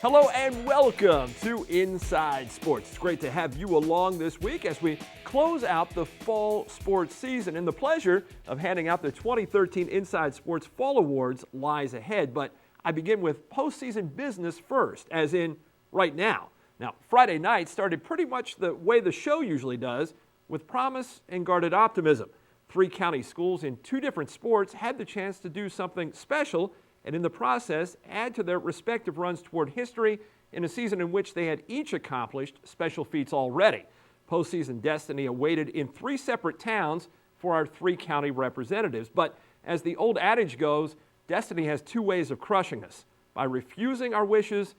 Hello and welcome to Inside Sports. It's great to have you along this week as we close out the fall sports season. And the pleasure of handing out the 2013 Inside Sports Fall Awards lies ahead. But I begin with postseason business first, as in right now. Now, Friday night started pretty much the way the show usually does, with promise and guarded optimism. 3 county schools in 2 different sports had the chance to do something special and in the process add to their respective runs toward history in a season in which they had each accomplished special feats already. Postseason destiny awaited in 3 separate towns for our 3 county representatives. But as the old adage goes, destiny has 2 ways of crushing us: by refusing our wishes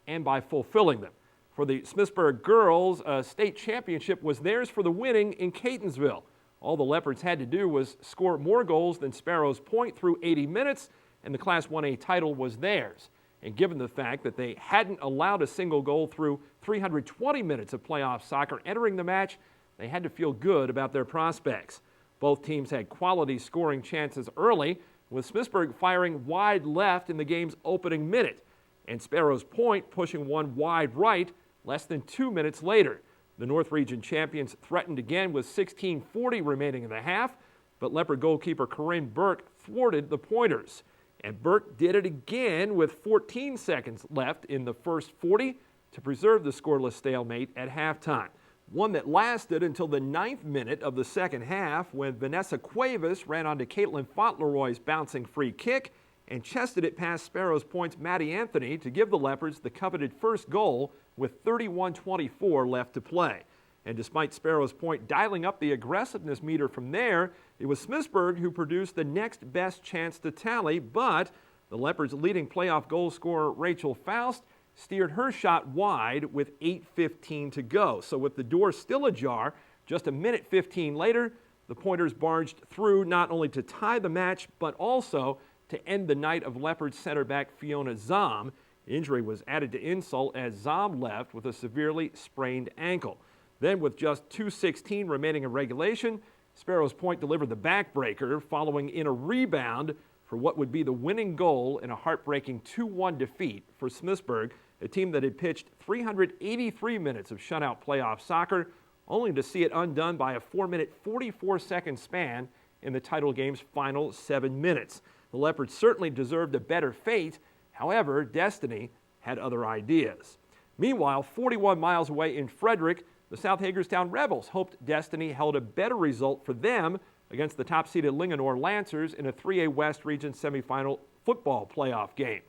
and by fulfilling them. For the Smithsburg girls, a state championship was theirs for the winning in Catonsville. All the Leopards had to do was score more goals than Sparrows Point through 80 minutes, and the Class 1A title was theirs. And given the fact that they hadn't allowed a single goal through 320 minutes of playoff soccer entering the match, they had to feel good about their prospects. Both teams had quality scoring chances early, with Smithsburg firing wide left in the game's opening minute, and Sparrows Point pushing one wide right less than 2 minutes later. The North Region champions threatened again with 16:40 remaining in the half, but Leopard goalkeeper Corinne Burke thwarted the Pointers. And Burke did it again with 14 seconds left in the first 40 to preserve the scoreless stalemate at halftime. One that lasted until the 9th minute of the second half, when Vanessa Cuevas ran onto Caitlin Fauntleroy's bouncing free kick and chested it past Sparrows Point's Maddie Anthony to give the Leopards the coveted first goal with 31:24 left to play. And despite Sparrows Point dialing up the aggressiveness meter from there, it was Smithsburg who produced the next best chance to tally, but the Leopards' leading playoff goal scorer Rachel Faust steered her shot wide with 8:15 to go. So with the door still ajar, just a minute 15 later, the Pointers barged through not only to tie the match, but also to end the night of Leopards center back Fiona Zom. Injury was added to insult as Zom left with a severely sprained ankle. Then with just 2:16 remaining in regulation, Sparrows Point delivered the backbreaker, following in a rebound for what would be the winning goal in a heartbreaking 2-1 defeat for Smithsburg, a team that had pitched 383 minutes of shutout playoff soccer, only to see it undone by a 4-minute 44-second span in the title game's final 7 minutes. The Leopards certainly deserved a better fate. However, destiny had other ideas. Meanwhile, 41 miles away in Frederick, the South Hagerstown Rebels hoped destiny held a better result for them against the top-seeded Linganore Lancers in a 3A West Region semifinal football playoff game.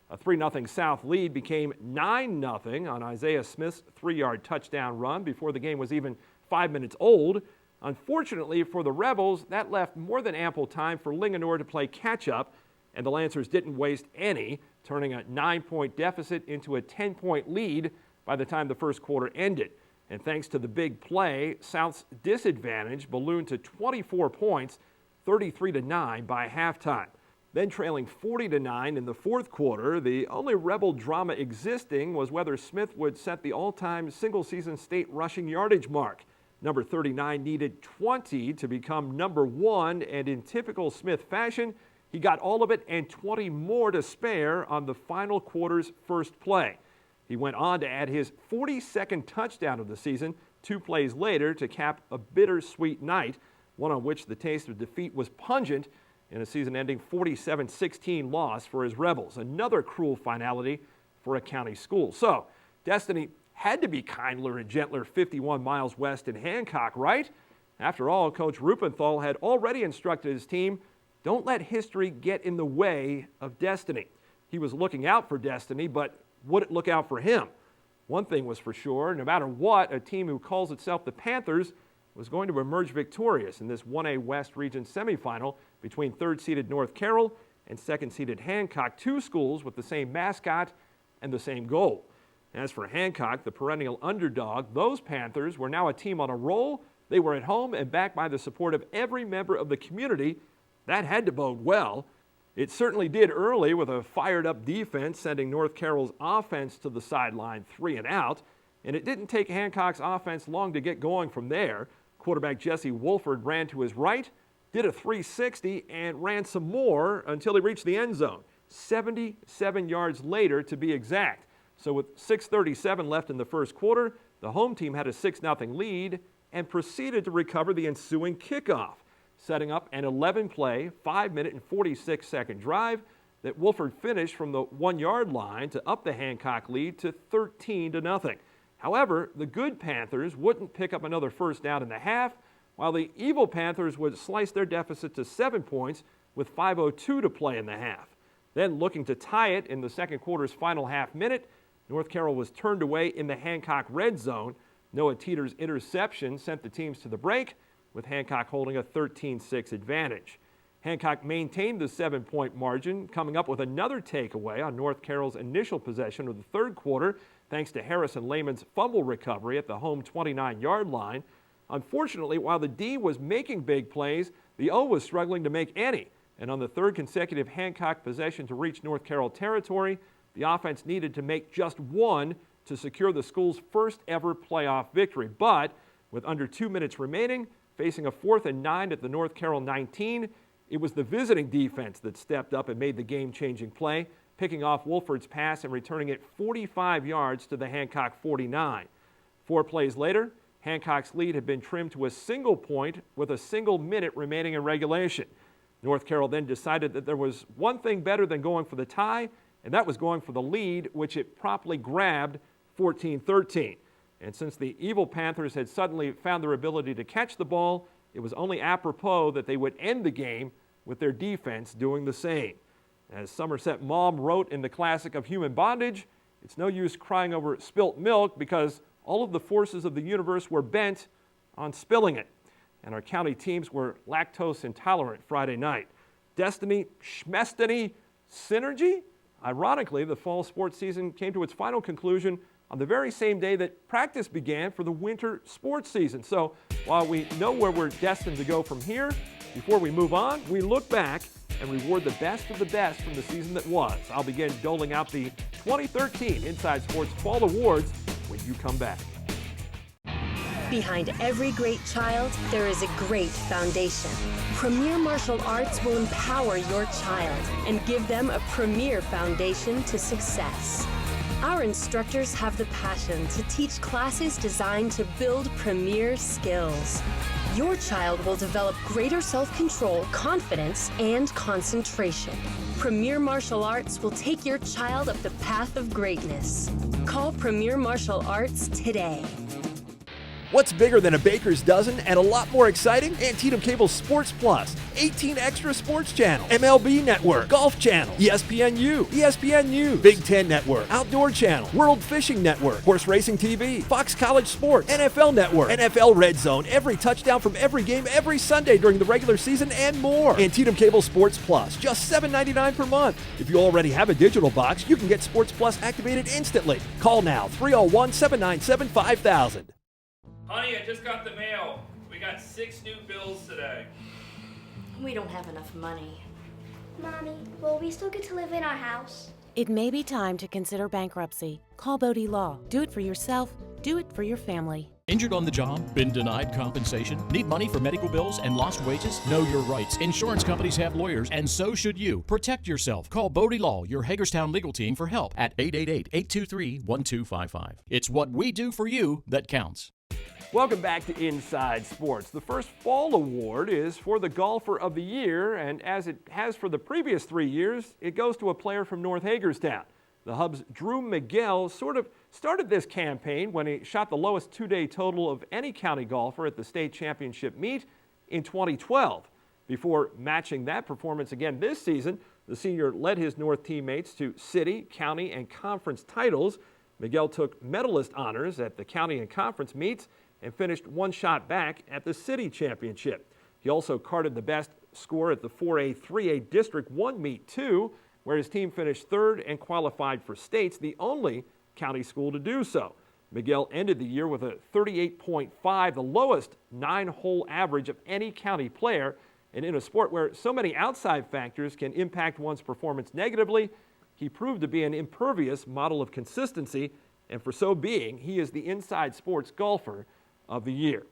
A 3-0 South lead became 9-0 on Isaiah Smith's 3-yard touchdown run before the game was even 5 minutes old. Unfortunately for the Rebels, that left more than ample time for Linganore to play catch-up, and the Lancers didn't waste any, turning a 9-point deficit into a 10-point lead by the time the first quarter ended. And thanks to the big play, South's disadvantage ballooned to 24 points, 33-9 by halftime. Then trailing 40-9 in the fourth quarter, the only Rebel drama existing was whether Smith would set the all-time single-season state rushing yardage mark. Number 39 needed 20 to become number 1, and in typical Smith fashion, he got all of it and 20 more to spare on the final quarter's first play. He went on to add his 42nd touchdown of the season 2 plays later to cap a bittersweet night, one on which the taste of defeat was pungent in a season-ending 47-16 loss for his Rebels. Another cruel finality for a county school. So, destiny had to be kinder and gentler 51 miles west in Hancock, right? After all, Coach Rupenthal had already instructed his team, don't let history get in the way of destiny. He was looking out for destiny, but would it look out for him? One thing was for sure, no matter what, a team who calls itself the Panthers was going to emerge victorious in this 1A West Region semifinal between 3rd-seeded North Carroll and 2nd-seeded Hancock, 2 schools with the same mascot and the same goal. As for Hancock, the perennial underdog, those Panthers were now a team on a roll. They were at home and backed by the support of every member of the community. That had to bode well. It certainly did early with a fired-up defense sending North Carroll's offense to the sideline 3 and out, and it didn't take Hancock's offense long to get going from there. Quarterback Jesse Wolford ran to his right, did a 360, and ran some more until he reached the end zone, 77 yards later to be exact. So with 6:37 left in the first quarter, the home team had a 6-0 lead and proceeded to recover the ensuing kickoff, setting up an 11-play, 5-minute and 46-second drive that Wolford finished from the 1-yard line to up the Hancock lead to 13-0. However, the good Panthers wouldn't pick up another first down in the half, while the evil Panthers would slice their deficit to 7 points with 5:02 to play in the half. Then, looking to tie it in the second quarter's final half minute, North Carroll was turned away in the Hancock red zone. Noah Teeter's interception sent the teams to the break, with Hancock holding a 13-6 advantage. Hancock maintained the 7-point margin, coming up with another takeaway on North Carroll's initial possession of the third quarter, thanks to Harrison Lehman's fumble recovery at the home 29-yard line. Unfortunately, while the D was making big plays, the O was struggling to make any. And on the third consecutive Hancock possession to reach North Carroll territory, the offense needed to make just one to secure the school's first ever playoff victory. But with under 2 minutes remaining, facing a 4th and 9 at the North Carroll 19, it was the visiting defense that stepped up and made the game-changing play, picking off Wolford's pass and returning it 45 yards to the Hancock 49. 4 plays later, Hancock's lead had been trimmed to a single point with a single minute remaining in regulation. North Carroll then decided that there was one thing better than going for the tie, and that was going for the lead, which it promptly grabbed 14-13. And since the evil Panthers had suddenly found their ability to catch the ball, it was only apropos that they would end the game with their defense doing the same. As Somerset Maugham wrote in the classic of Human Bondage, it's no use crying over spilt milk because all of the forces of the universe were bent on spilling it. And our county teams were lactose intolerant Friday night. Destiny, schmestiny, synergy? Ironically, the fall sports season came to its final conclusion on the very same day that practice began for the winter sports season. So while we know where we're destined to go from here, before we move on, we look back and reward the best of the best from the season that was. I'll begin doling out the 2013 Inside Sports Fall Awards when you come back. Behind every great child, there is a great foundation. Premier Martial Arts will empower your child and give them a premier foundation to success. Our instructors have the passion to teach classes designed to build premier skills. Your child will develop greater self-control, confidence, and concentration. Premier Martial Arts will take your child up the path of greatness. Call Premier Martial Arts today. What's bigger than a baker's dozen and a lot more exciting? Antietam Cable's Sports Plus, 18 extra sports channels, MLB Network, Golf Channel, ESPNU, Big Ten Network, Outdoor Channel, World Fishing Network, Horse Racing TV, Fox College Sports, NFL Network, NFL Red Zone, every touchdown from every game every Sunday during the regular season, and more. Antietam Cable Sports Plus, just $7.99 per month. If you already have a digital box, you can get Sports Plus activated instantly. Call now, 301-797-5000. Honey, I just got the mail. We got 6 new bills today. We don't have enough money. Mommy, will we still get to live in our house? It may be time to consider bankruptcy. Call Bodie Law. Do it for yourself. Do it for your family. Injured on the job? Been denied compensation? Need money for medical bills and lost wages? Know your rights. Insurance companies have lawyers, and so should you. Protect yourself. Call Bodie Law, your Hagerstown legal team, for help at 888-823-1255. It's what we do for you that counts. Welcome back to Inside Sports. The first fall award is for the Golfer of the Year, and as it has for the previous 3 years, it goes to a player from North Hagerstown. The Hub's Drew Miguel sort of started this campaign when he shot the lowest two-day total of any county golfer at the state championship meet in 2012. Before matching that performance again this season, the senior led his North teammates to city, county, and conference titles. Miguel took medalist honors at the county and conference meets and finished one shot back at the city championship. He also carded the best score at the 4A, 3A District 1 meet too, where his team finished third and qualified for states, the only county school to do so. Miguel ended the year with a 38.5, the lowest 9-hole average of any county player. And in a sport where so many outside factors can impact one's performance negatively, he proved to be an impervious model of consistency, and for so being, he is the Inside Sports Golfer of the Year.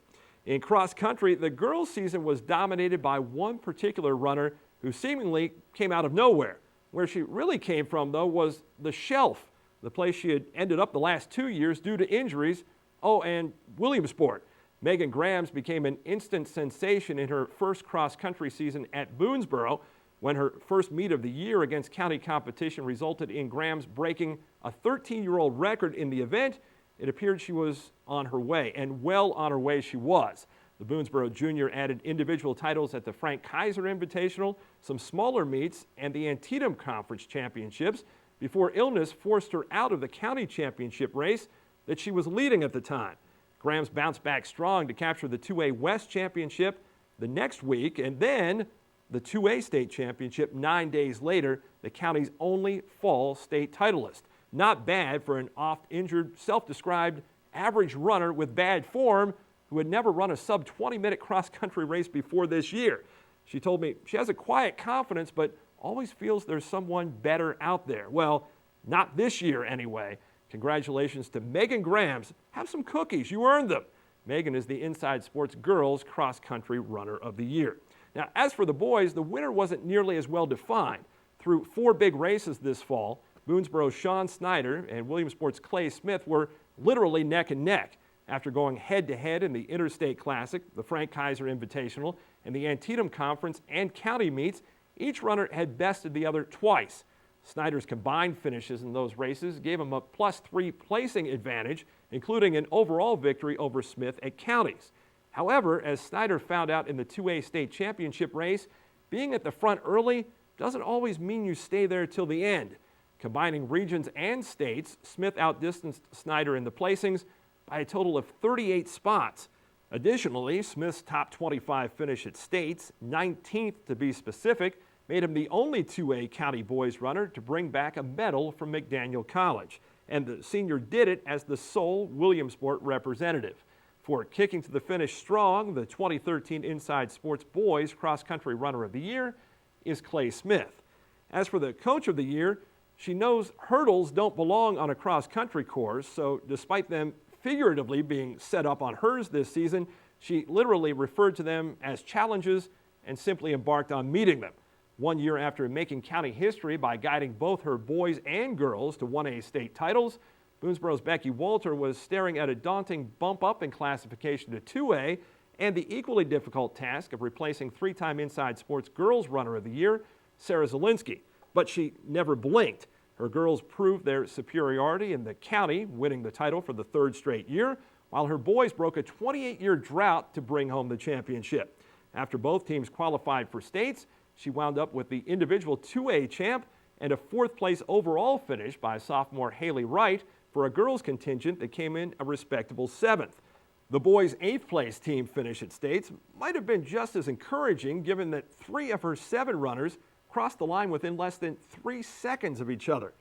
In cross country, the girls' season was dominated by one particular runner who seemingly came out of nowhere. Where she really came from, though, was the shelf the place she had ended up the last 2 years due to injuries. Oh, and Williamsport. Megan Grams became an instant sensation in her first cross-country season at Boonesboro when her first meet of the year against county competition resulted in Grams breaking a 13-year-old record in the event. It appeared she was on her way, and well on her way she was. The Boonesboro junior added individual titles at the Frank Kaiser Invitational, some smaller meets, and the Antietam Conference Championships before illness forced her out of the county championship race that she was leading at the time. Grams bounced back strong to capture the 2A West Championship the next week, and then the 2A State Championship 9 days later, the county's only fall state titleist. Not bad for an oft-injured, self-described average runner with bad form who had never run a sub-20-minute cross-country race before this year. She told me she has a quiet confidence, but always feels there's someone better out there. Well, not this year anyway. Congratulations to Megan Grams. Have some cookies. You earned them. Megan is the Inside Sports Girls Cross Country Runner of the Year. Now, as for the boys, the winner wasn't nearly as well defined. Through 4 big races this fall, Boonesboro's Sean Snyder and Williamsport's Clay Smith were literally neck and neck. After going head-to-head in the Interstate Classic, the Frank Kaiser Invitational, and the Antietam Conference and county meets, each runner had bested the other twice. Snyder's combined finishes in those races gave him a +3 placing advantage, including an overall victory over Smith at counties. However, as Snyder found out in the 2A state championship race, being at the front early doesn't always mean you stay there till the end. Combining regions and states, Smith outdistanced Snyder in the placings by a total of 38 spots. Additionally, Smith's top 25 finish at states, 19th to be specific, made him the only 2A county boys runner to bring back a medal from McDaniel College. And the senior did it as the sole Williamsport representative. For kicking to the finish strong, the 2013 Inside Sports Boys Cross Country Runner of the Year is Clay Smith. As for the Coach of the Year, she knows hurdles don't belong on a cross-country course, so despite them figuratively being set up on hers this season, she literally referred to them as challenges and simply embarked on meeting them. 1 year after making county history by guiding both her boys and girls to 1A state titles, Boonesboro's Becky Walter was staring at a daunting bump up in classification to 2A and the equally difficult task of replacing 3-time Inside Sports Girls Runner of the Year, Sarah Zielinski. But she never blinked. Her girls proved their superiority in the county, winning the title for the 3rd straight year, while her boys broke a 28-year drought to bring home the championship. After both teams qualified for states, she wound up with the individual 2A champ and a 4th place overall finish by sophomore Haley Wright for a girls contingent that came in a respectable 7th. The boys' 8th place team finish at states might have been just as encouraging given that 3 of her 7 runners crossed the line within less than 3 seconds of each other.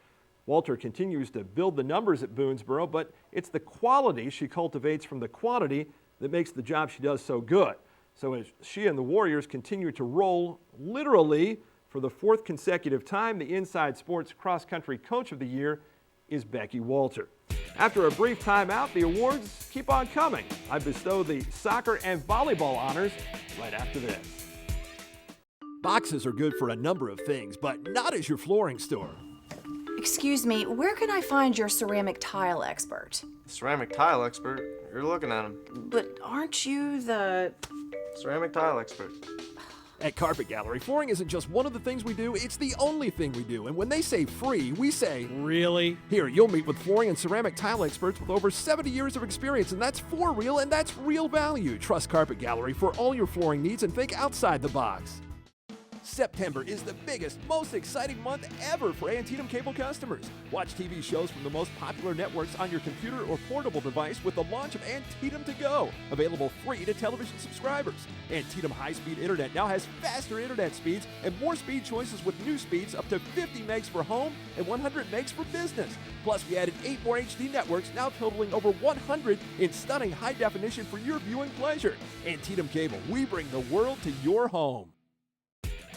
Walter continues to build the numbers at Boonesboro, but it's the quality she cultivates from the quantity that makes the job she does so good. So as she and the Warriors continue to roll, literally, for the 4th consecutive time, the Inside Sports Cross Country Coach of the Year is Becky Walter. After a brief timeout, the awards keep on coming. I bestow the soccer and volleyball honors right after this. Boxes are good for a number of things, but not as your flooring store. Excuse me, where can I find your ceramic tile expert? Ceramic tile expert? You're looking at him. But aren't you the... Ceramic tile expert. At Carpet Gallery, flooring isn't just one of the things we do, it's the only thing we do. And when they say free, we say, really? Here, you'll meet with flooring and ceramic tile experts with over 70 years of experience, and that's for real, and that's real value. Trust Carpet Gallery for all your flooring needs and think outside the box. September is the biggest, most exciting month ever for Antietam cable customers. Watch TV shows from the most popular networks on your computer or portable device with the launch of Antietam To Go, available free to television subscribers. Antietam high-speed internet now has faster internet speeds and more speed choices with new speeds up to 50 megs for home and 100 megs for business. Plus, we added 8 more HD networks, now totaling over 100 in stunning high definition for your viewing pleasure. Antietam Cable, we bring the world to your home.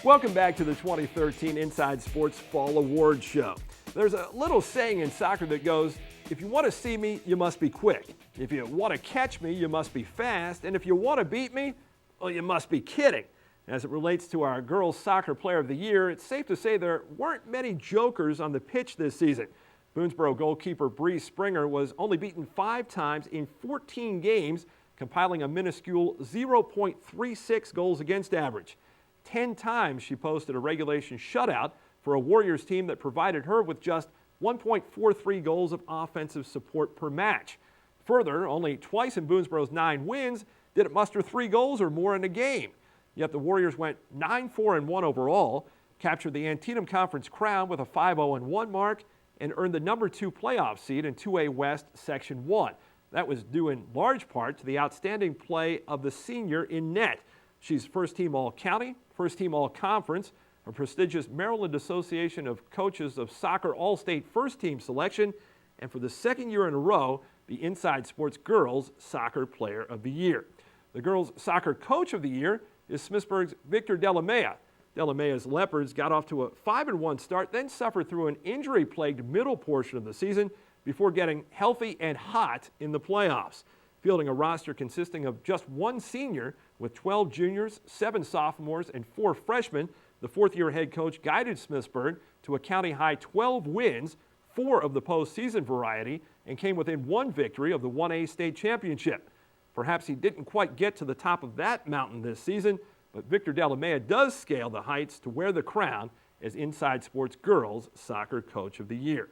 Welcome back to the 2013 Inside Sports Fall Awards Show. There's a little saying in soccer that goes, if you want to see me, you must be quick. If you want to catch me, you must be fast. And if you want to beat me, well, you must be kidding. As it relates to our girls' soccer player of the year, it's safe to say there weren't many jokers on the pitch this season. Boonesboro goalkeeper Bree Springer was only beaten 5 times in 14 games, compiling a minuscule 0.36 goals against average. 10 times she posted a regulation shutout for a Warriors team that provided her with just 1.43 goals of offensive support per match. Further, only twice in Boonesboro's 9 wins did it muster 3 goals or more in a game. Yet the Warriors went 9-4-1 overall, captured the Antietam Conference crown with a 5-0-1 mark, and earned the number 2 playoff seed in 2A West Section 1. That was due in large part to the outstanding play of the senior in net. She's first-team All-County, first-team All-Conference, a prestigious Maryland Association of Coaches of Soccer All-State first-team selection, and for the second year in a row, the Inside Sports Girls Soccer Player of the Year. The Girls Soccer Coach of the Year is Smithsburg's Victor Delamea. Delamea's Leopards got off to a 5-1 start, then suffered through an injury-plagued middle portion of the season before getting healthy and hot in the playoffs. Fielding a roster consisting of just 1 senior with 12 juniors, 7 sophomores, and 4 freshmen, the fourth-year head coach guided Smithsburg to a county-high 12 wins, 4 of the postseason variety, and came within 1 victory of the 1A state championship. Perhaps he didn't quite get to the top of that mountain this season, but Victor Delamea does scale the heights to wear the crown as Inside Sports Girls Soccer Coach of the Year.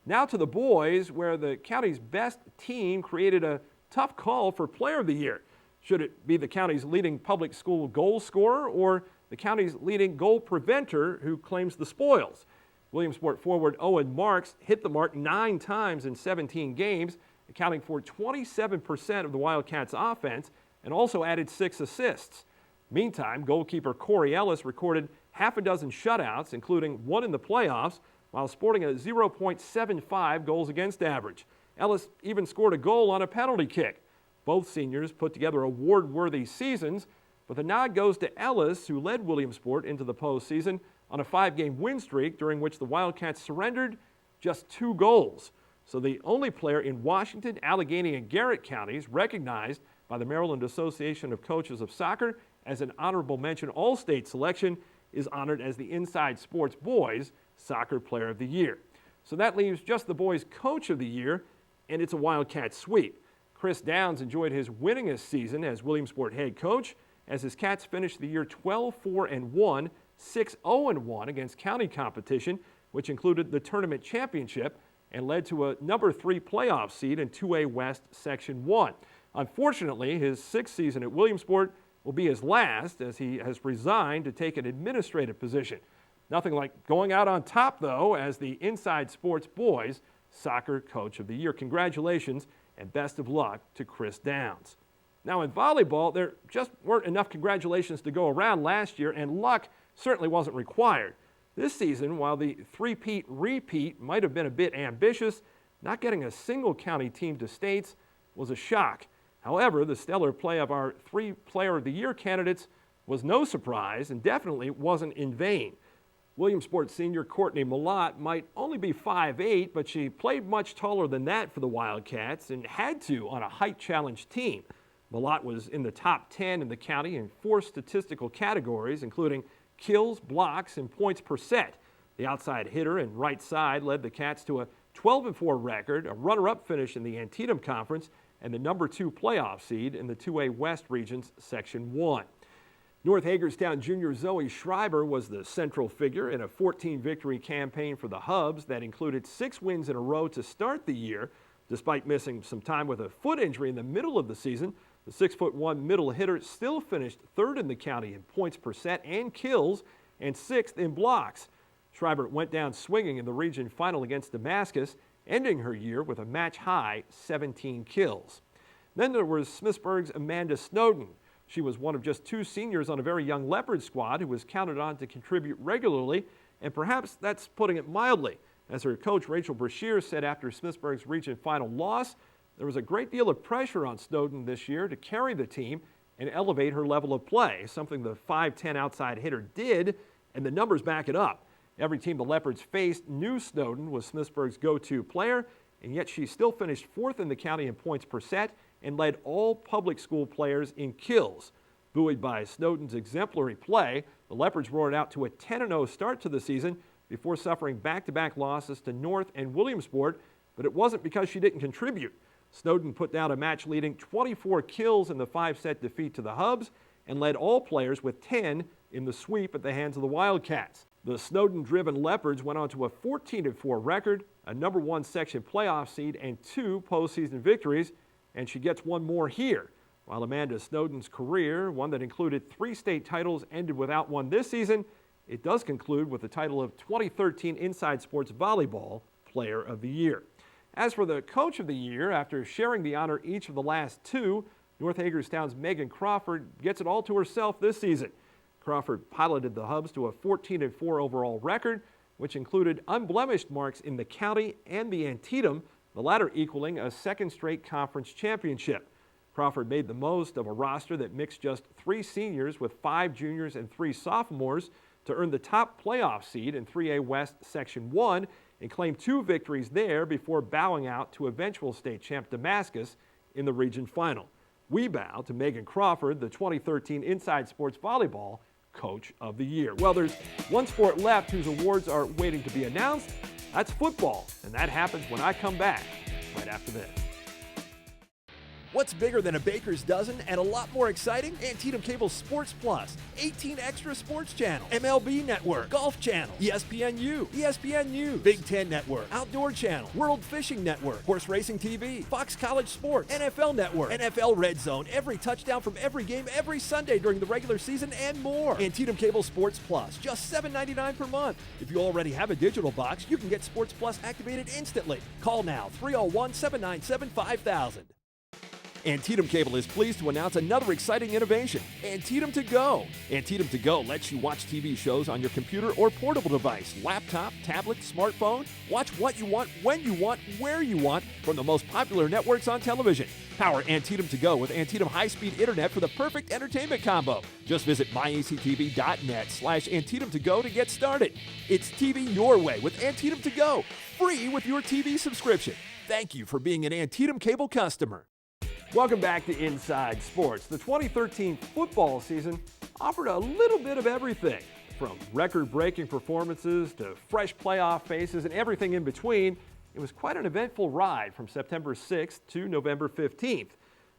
Now to the boys, where the county's best team created a tough call for Player of the Year. Should it be the county's leading public school goal scorer or the county's leading goal preventer who claims the spoils? Williamsport forward Owen Marks hit the mark 9 times in 17 games, accounting for 27% of the Wildcats' offense, and also added 6 assists. Meantime, goalkeeper Corey Ellis recorded half a dozen shutouts, including 1 in the playoffs, while sporting a 0.75 goals against average. Ellis even scored a goal on a penalty kick. Both seniors put together award-worthy seasons, but the nod goes to Ellis, who led Williamsport into the postseason on a 5-game win streak during which the Wildcats surrendered just 2 goals. So the only player in Washington, Allegheny, and Garrett counties recognized by the Maryland Association of Coaches of Soccer as an honorable mention all-state selection is honored as the Inside Sports Boys Soccer Player of the Year. So that leaves just the Boys Coach of the Year, and it's a Wildcat sweep. Chris Downs enjoyed his winningest season as Williamsport head coach as his Cats finished the year 12-4-1, 6-0-1 against county competition, which included the tournament championship and led to a number 3 playoff seed in 2A West Section 1. Unfortunately, his 6th season at Williamsport will be his last, as he has resigned to take an administrative position. Nothing like going out on top, though, as the Inside Sports Boys Soccer Coach of the Year. Congratulations and best of luck to Chris Downs. Now in volleyball, there just weren't enough congratulations to go around last year, and luck certainly wasn't required. This season, while the three-peat repeat might have been a bit ambitious, not getting a single county team to states was a shock. However, the stellar play of our 3 Player of the Year candidates was no surprise and definitely wasn't in vain. Williamsport senior Courtney Malott might only be 5'8", but she played much taller than that for the Wildcats and had to on a height-challenged team. Malott was in the top 10 in the county in 4 statistical categories, including kills, blocks, and points per set. The outside hitter and right side led the Cats to a 12-4 record, a runner-up finish in the Antietam Conference, and the number 2 playoff seed in the 2A West Region's Section 1. North Hagerstown junior Zoe Schreiber was the central figure in a 14-victory campaign for the Hubs that included 6 wins in a row to start the year. Despite missing some time with a foot injury in the middle of the season, the 6'1" middle hitter still finished 3rd in the county in points per set and kills, and 6th in blocks. Schreiber went down swinging in the region final against Damascus, ending her year with a match-high 17 kills. Then there was Smithsburg's Amanda Snowden. She was one of just 2 seniors on a very young Leopard squad who was counted on to contribute regularly, and perhaps that's putting it mildly. As her coach Rachel Brashear said after Smithsburg's region final loss, there was a great deal of pressure on Snowden this year to carry the team and elevate her level of play, something the 5'10" outside hitter did, and the numbers back it up. Every team the Leopards faced knew Snowden was Smithsburg's go-to player, and yet she still finished 4th in the county in points per set and led all public school players in kills. Buoyed by Snowden's exemplary play, the Leopards roared out to a 10-0 start to the season, before suffering back-to-back losses to North and Williamsport, but it wasn't because she didn't contribute. Snowden put down a match-leading 24 kills in the 5-set defeat to the Hubs and led all players with 10 in the sweep at the hands of the Wildcats. The Snowden-driven Leopards went on to a 14-4 record, a number 1 section playoff seed, and 2 postseason victories, and she gets one more here. While Amanda Snowden's career, one that included 3 state titles, ended without one this season, it does conclude with the title of 2013 Inside Sports Volleyball Player of the Year. As for the Coach of the Year, after sharing the honor each of the last 2, North Hagerstown's Megan Crawford gets it all to herself this season. Crawford piloted the Hubs to a 14-4 overall record, which included unblemished marks in the county and the Antietam, the latter equaling a second straight conference championship. Crawford made the most of a roster that mixed just 3 seniors with 5 juniors and 3 sophomores to earn the top playoff seed in 3A West Section 1 and claim 2 victories there before bowing out to eventual state champ Damascus in the region final. We bow to Megan Crawford, the 2013 Inside Sports Volleyball Coach of the Year. Well, there's one sport left whose awards are waiting to be announced. That's football, and that happens when I come back right after this. What's bigger than a baker's dozen and a lot more exciting? Antietam Cable Sports Plus, 18 extra sports channels, MLB Network, Golf Channel, ESPNU, Big Ten Network, Outdoor Channel, World Fishing Network, Horse Racing TV, Fox College Sports, NFL Network, NFL Red Zone, every touchdown from every game every Sunday during the regular season, and more. Antietam Cable Sports Plus, just $7.99 per month. If you already have a digital box, you can get Sports Plus activated instantly. Call now, 301-797-5000. Antietam Cable is pleased to announce another exciting innovation, Antietam To Go. Antietam To Go lets you watch TV shows on your computer or portable device, laptop, tablet, smartphone. Watch what you want, when you want, where you want from the most popular networks on television. Power Antietam To Go with Antietam high-speed internet for the perfect entertainment combo. Just visit myactv.net/Antietam To Go to get started. It's TV your way with Antietam To Go, free with your TV subscription. Thank you for being an Antietam Cable customer. Welcome back to Inside Sports. The 2013 football season offered a little bit of everything, from record-breaking performances to fresh playoff faces and everything in between. It was quite an eventful ride from September 6th to November 15th.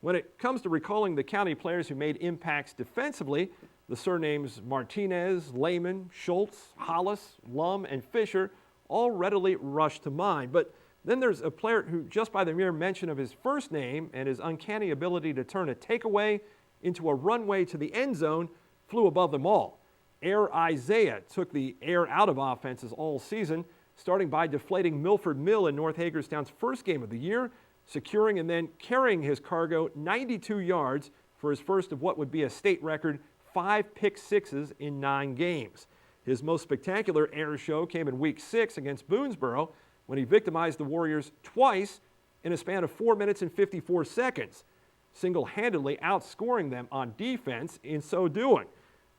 When it comes to recalling the county players who made impacts defensively, the surnames Martinez, Lehman, Schultz, Hollis, Lum, and Fisher all readily rush to mind. But then there's a player who, just by the mere mention of his first name and his uncanny ability to turn a takeaway into a runway to the end zone, flew above them all. Air Isaiah took the air out of offenses all season, starting by deflating Milford Mill in North Hagerstown's first game of the year, securing and then carrying his cargo 92 yards for his first of what would be a state record 5 pick sixes in 9 games. His most spectacular air show came in Week 6 against Boonesboro, when he victimized the Warriors twice in a span of 4 minutes and 54 seconds, single-handedly outscoring them on defense in so doing.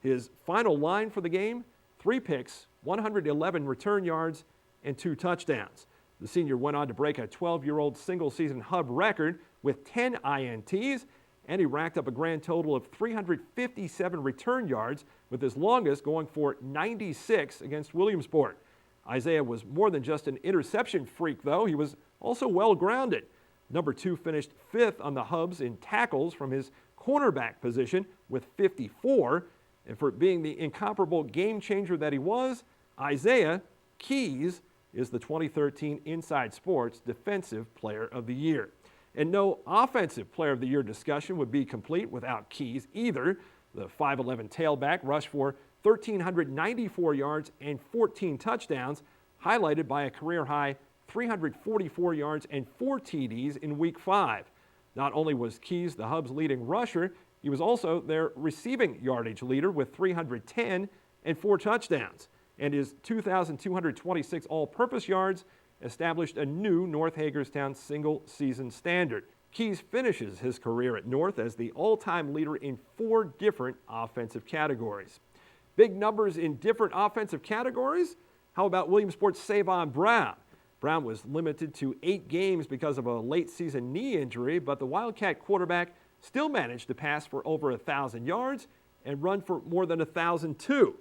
His final line for the game, 3 picks, 111 return yards, and 2 touchdowns. The senior went on to break a 12-year-old single-season Hub record with 10 INTs, and he racked up a grand total of 357 return yards, with his longest going for 96 against Williamsport. Isaiah was more than just an interception freak, though. He was also well-grounded. Number 2 finished 5th on the Hubs in tackles from his cornerback position with 54. And for being the incomparable game changer that he was, Isaiah Keys is the 2013 Inside Sports Defensive Player of the Year. And no Offensive Player of the Year discussion would be complete without Keys either. The 5'11" tailback rushed for 1,394 yards and 14 touchdowns, highlighted by a career-high 344 yards and 4 TDs in Week 5. Not only was Keys the Hubs' leading rusher, he was also their receiving yardage leader with 310 and 4 touchdowns. And his 2,226 all-purpose yards established a new North Hagerstown single-season standard. Keys finishes his career at North as the all-time leader in 4 different offensive categories. Big numbers in different offensive categories? How about Williamsport's Savon Brown? Brown was limited to 8 games because of a late-season knee injury, but the Wildcat quarterback still managed to pass for over 1,000 yards and run for more than 1,000 too.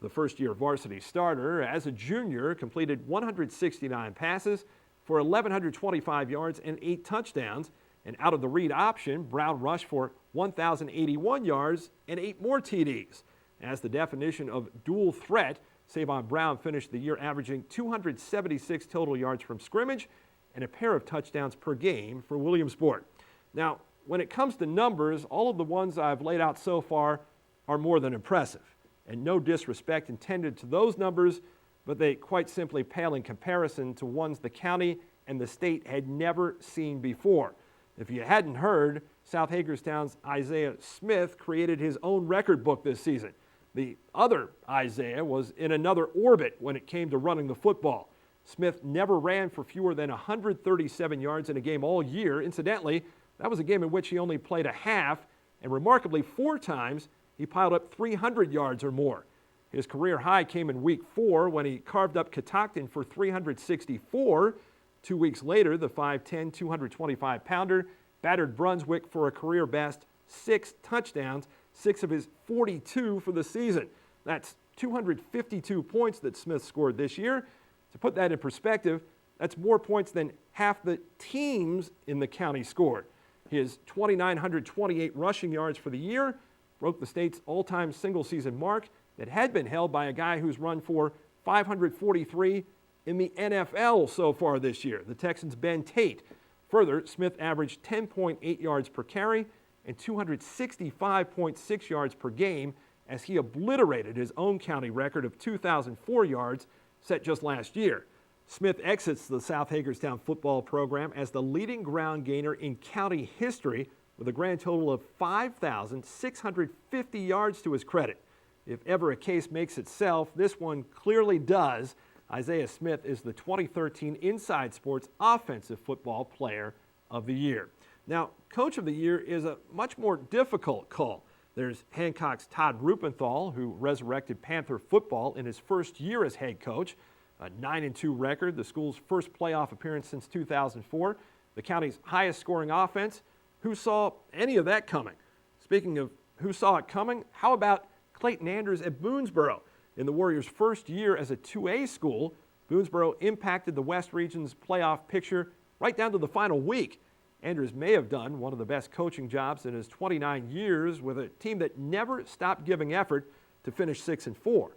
The first-year varsity starter, as a junior, completed 169 passes for 1,125 yards and 8 touchdowns. And out of the read option, Brown rushed for 1,081 yards and 8 more TDs. As the definition of dual threat, Savon Brown finished the year averaging 276 total yards from scrimmage and a pair of touchdowns per game for Williamsport. Now, when it comes to numbers, all of the ones I've laid out so far are more than impressive. And no disrespect intended to those numbers, but they quite simply pale in comparison to ones the county and the state had never seen before. If you hadn't heard, South Hagerstown's Isaiah Smith created his own record book this season. The other Isaiah was in another orbit when it came to running the football. Smith never ran for fewer than 137 yards in a game all year. Incidentally, that was a game in which he only played a half, and remarkably 4 times he piled up 300 yards or more. His career high came in week 4 when he carved up Catoctin for 364. 2 weeks later, the 5'10", 225-pounder battered Brunswick for a career best 6 touchdowns, 6 of his 42 for the season. That's 252 points that Smith scored this year. To put that in perspective, that's more points than half the teams in the county scored. His 2,928 rushing yards for the year broke the state's all-time single-season mark that had been held by a guy who's run for 543 in the NFL so far this year, the Texans' Ben Tate. Further, Smith averaged 10.8 yards per carry and 265.6 yards per game as he obliterated his own county record of 2,004 yards set just last year. Smith exits the South Hagerstown football program as the leading ground gainer in county history with a grand total of 5,650 yards to his credit. If ever a case makes itself, this one clearly does. Isaiah Smith is the 2013 Inside Sports Offensive Football Player of the Year. Now, Coach of the Year is a much more difficult call. There's Hancock's Todd Rupenthal, who resurrected Panther football in his first year as head coach. A 9-2 record, the school's first playoff appearance since 2004, the county's highest scoring offense. Who saw any of that coming? Speaking of who saw it coming, how about Clayton Anders at Boonesboro? In the Warriors' first year as a 2A school, Boonesboro impacted the West Region's playoff picture right down to the final week. Anders may have done one of the best coaching jobs in his 29 years with a team that never stopped giving effort to finish 6-4.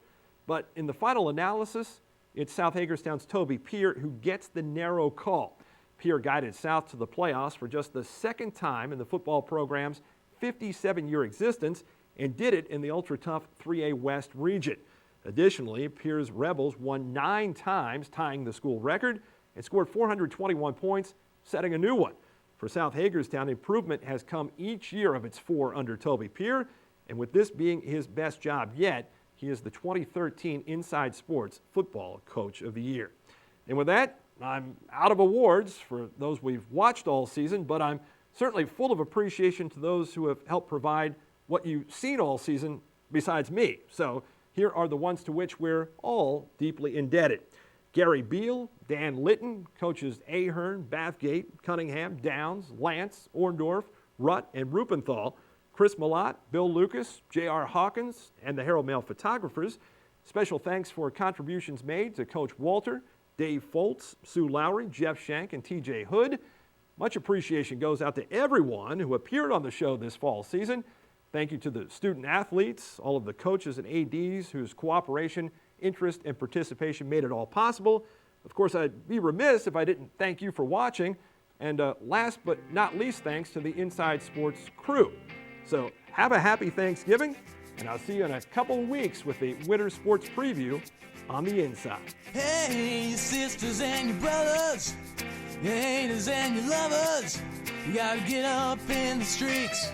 But in the final analysis, it's South Hagerstown's Toby Peer who gets the narrow call. Peer guided South to the playoffs for just the second time in the football program's 57-year existence and did it in the ultra-tough 3A West region. Additionally, Peer's Rebels won 9 times, tying the school record, and scored 421 points, setting a new one. For South Hagerstown, improvement has come each year of its 4 under Toby Peer, and with this being his best job yet, he is the 2013 Inside Sports Football Coach of the Year. And with that, I'm out of awards for those we've watched all season, but I'm certainly full of appreciation to those who have helped provide what you've seen all season besides me. So here are the ones to which we're all deeply indebted. Gary Beal, Dan Litton, coaches Ahern, Bathgate, Cunningham, Downs, Lance, Orndorff, Rutt, and Rupenthal, Chris Malott, Bill Lucas, J.R. Hawkins, and the Herald Mail photographers. Special thanks for contributions made to Coach Walter, Dave Foltz, Sue Lowry, Jeff Shank, and T.J. Hood. Much appreciation goes out to everyone who appeared on the show this fall season. Thank you to the student athletes, all of the coaches and ADs whose cooperation, interest, and participation made it all possible. Of course, I'd be remiss if I didn't thank you for watching. And last but not least, thanks to the Inside Sports crew. So have a happy Thanksgiving, and I'll see you in a couple of weeks with the Winter Sports Preview on the Inside. Hey, your sisters and your brothers, your haters and your lovers, you gotta get up in the streets.